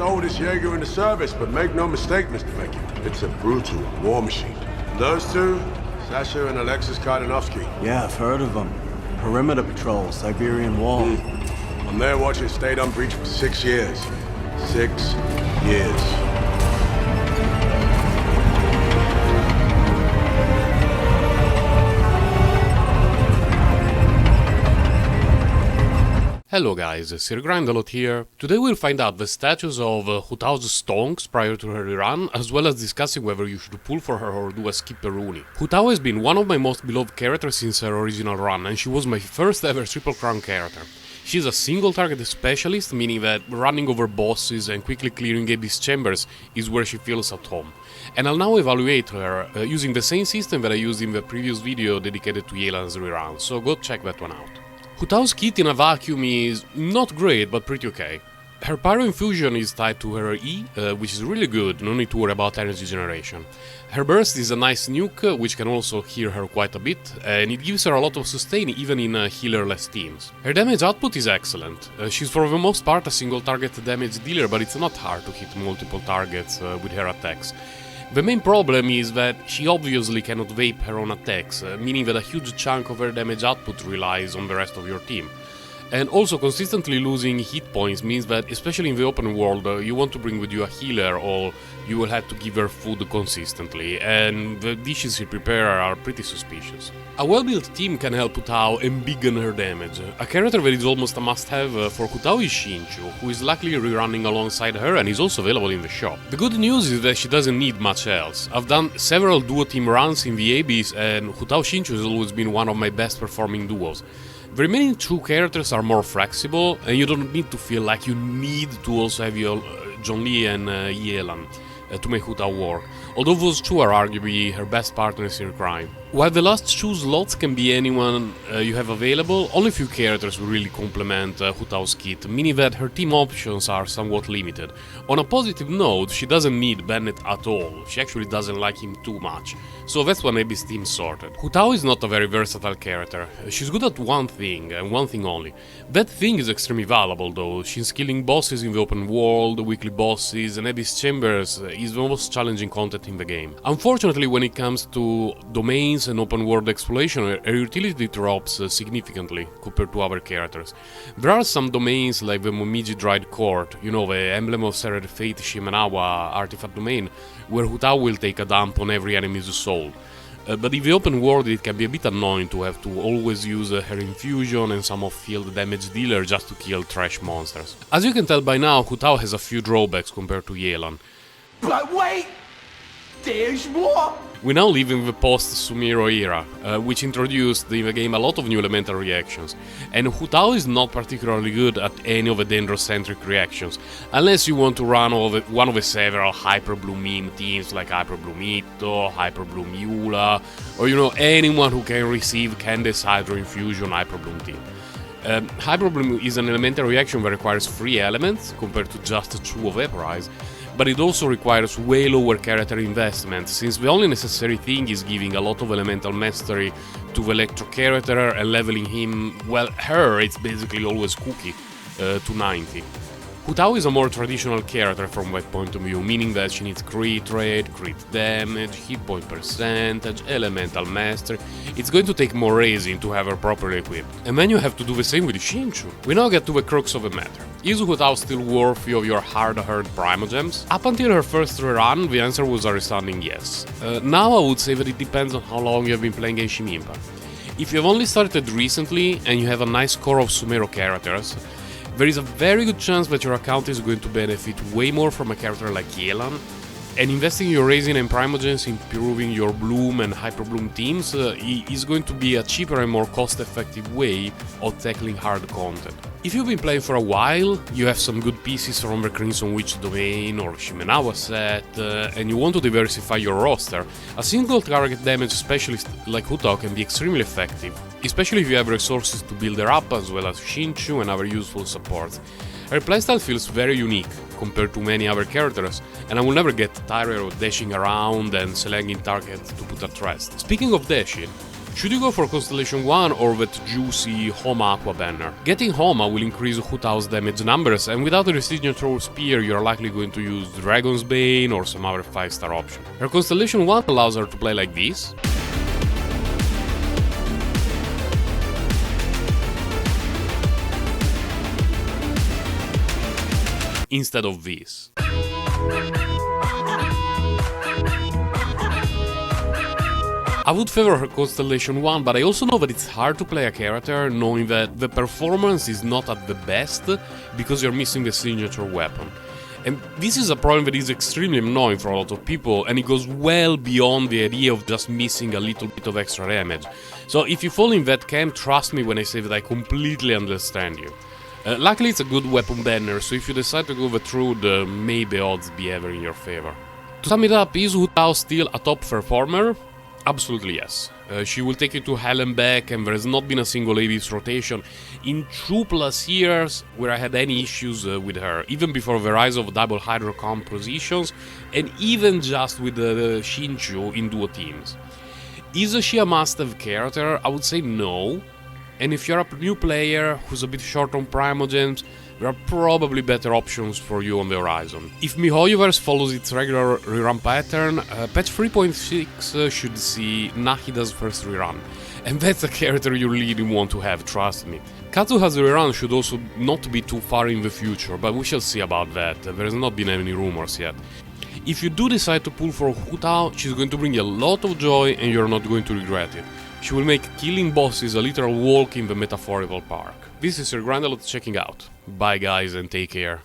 oldest Jaeger in the service, but make no mistake, Mr. Becky, it's a brutal war machine. Those two, Sasha and Alexis Kardanovsky. Yeah, I've heard of them. Perimeter patrol, Siberian Wall. On their watch, it stayed unbreached for 6 years. 6 years. Hello guys, Sir Grindelot here. Today we'll find out the status of Hu Tao's stonks prior to her rerun, as well as discussing whether you should pull for her or do a skip Rerun. Hu Tao has been one of my most beloved characters since her original run, and she was my first ever Triple Crown character. She's a single target specialist, meaning that running over bosses and quickly clearing Abyss chambers is where she feels at home. And I'll now evaluate her using the same system that I used in the previous video dedicated to Yelan's rerun, so go check that one out. Hu Tao's kit in a vacuum is not great, but pretty okay. Her Pyro Infusion is tied to her E, which is really good, no need to worry about energy generation. Her Burst is a nice nuke, which can also heal her quite a bit, and it gives her a lot of sustain even in healer-less teams. Her damage output is excellent. She's for the most part a single target damage dealer, but it's not hard to hit multiple targets with her attacks. The main problem is that she obviously cannot vape her own attacks, meaning that a huge chunk of her damage output relies on the rest of your team. And also consistently losing hit points means that, especially in the open world, you want to bring with you a healer or you will have to give her food consistently, and the dishes she prepares are pretty suspicious. A well-built team can help Hu Tao embiggen her damage. A character that is almost a must-have for Hu Tao is Xingqiu, who is luckily rerunning alongside her and is also available in the shop. The good news is that she doesn't need much else. I've done several duo team runs in the Abyss, and Hu Tao Xingqiu has always been one of my best performing duos. The remaining two characters are more flexible, and you don't need to feel like you need to also have your Zhongli and Yelan to make Hu Tao work, although those two are arguably her best partners in crime. While the last two slots can be anyone you have available, only few characters will really complement Hu Tao's kit, meaning that her team options are somewhat limited. On a positive note, she doesn't need Bennett at all, she actually doesn't like him too much, so that's when Abyss team sorted. Hu Tao is not a very versatile character. She's good at one thing, and one thing only. That thing is extremely valuable though. She's killing bosses in the open world, weekly bosses, and Abyss chambers is the most challenging content in the game. Unfortunately, when it comes to domains and open world exploration, her utility drops significantly compared to other characters. There are some domains like the Momiji Dried Court, you know, the Emblem of Severed Fate Shimenawa artifact domain, where Hu Tao will take a dump on every enemy's soul. But in the open world it can be a bit annoying to have to always use her infusion and some of field damage dealer just to kill trash monsters. As you can tell by now, Hu Tao has a few drawbacks compared to Yelan. But wait! There's more! We now live in the post-Sumiro era, which introduced in the game a lot of new elemental reactions, and Hu Tao is not particularly good at any of the Dendrocentric reactions, unless you want to run one of the several Hyper Blue meme teams like Hyper Blue Mito, Hyper Blue Miula, or anyone who can receive Candace Hydro Infusion Hyper Bloom team. Hyper Bloom is an elemental reaction that requires 3 elements, compared to just 2 of Vaporize, but it also requires way lower character investment, since the only necessary thing is giving a lot of elemental mastery to the Electro character and leveling him, well, her, it's basically always Cookie, to 90. Hu Tao is a more traditional character from that point of view, meaning that she needs crit rate, crit damage, hit point percentage, elemental mastery. It's going to take more raising to have her properly equipped. And then you have to do the same with Xingqiu. We now get to the crux of the matter. Is Hu Tao still worthy of your hard-earned Primogems? Up until her first rerun, the answer was a resounding yes. Now I would say that it depends on how long you have been playing Genshin Impact. If you have only started recently and you have a nice core of Sumero characters, there is a very good chance that your account is going to benefit way more from a character like Yelan, and investing your raising and Primogens in improving your Bloom and Hyper Bloom teams is going to be a cheaper and more cost-effective way of tackling hard content. If you've been playing for a while, you have some good pieces from the Crimson Witch domain or Shimenawa set, and you want to diversify your roster, a single target damage specialist like Hu Tao can be extremely effective, especially if you have resources to build her up as well as Xingqiu and other useful supports. Her playstyle feels very unique compared to many other characters, and I will never get tired of dashing around and selecting targets to put at rest. Speaking of dashing, Should you go for Constellation 1 or that juicy Homa Aqua banner? Getting Homa will increase Hu Tao's damage numbers, and without a Signature Spear you're likely going to use Dragon's Bane or some other 5-star option. Her Constellation 1 allows her to play like this, instead of this. I would favor her Constellation 1, but I also know that it's hard to play a character knowing that the performance is not at the best because you're missing the signature weapon. And this is a problem that is extremely annoying for a lot of people, and it goes well beyond the idea of just missing a little bit of extra damage. So if you fall in that camp, trust me when I say that I completely understand you. Luckily it's a good weapon banner, so if you decide to go the route, may the odds be ever in your favor. To sum it up, is Hu Tao still a top performer? Absolutely yes. She will take you to hell and back, and there has not been a single AB's rotation in 2+ years where I had any issues with her, even before the rise of double hydro compositions, and even just with the Shinchu in duo teams. Is she a must-have character? I would say no. And if you're a new player who's a bit short on Primogems, there are probably better options for you on the horizon. If MiHoYoverse follows its regular rerun pattern, patch 3.6 should see Nahida's first rerun. And that's a character you really want to have, trust me. Kazuha's rerun should also not be too far in the future, but we shall see about that. There has not been any rumors yet. If you do decide to pull for Hu Tao, she's going to bring you a lot of joy and you're not going to regret it. She will make killing bosses a literal walk in the metaphorical park. This is Sir Grandelot checking out. Bye guys and take care.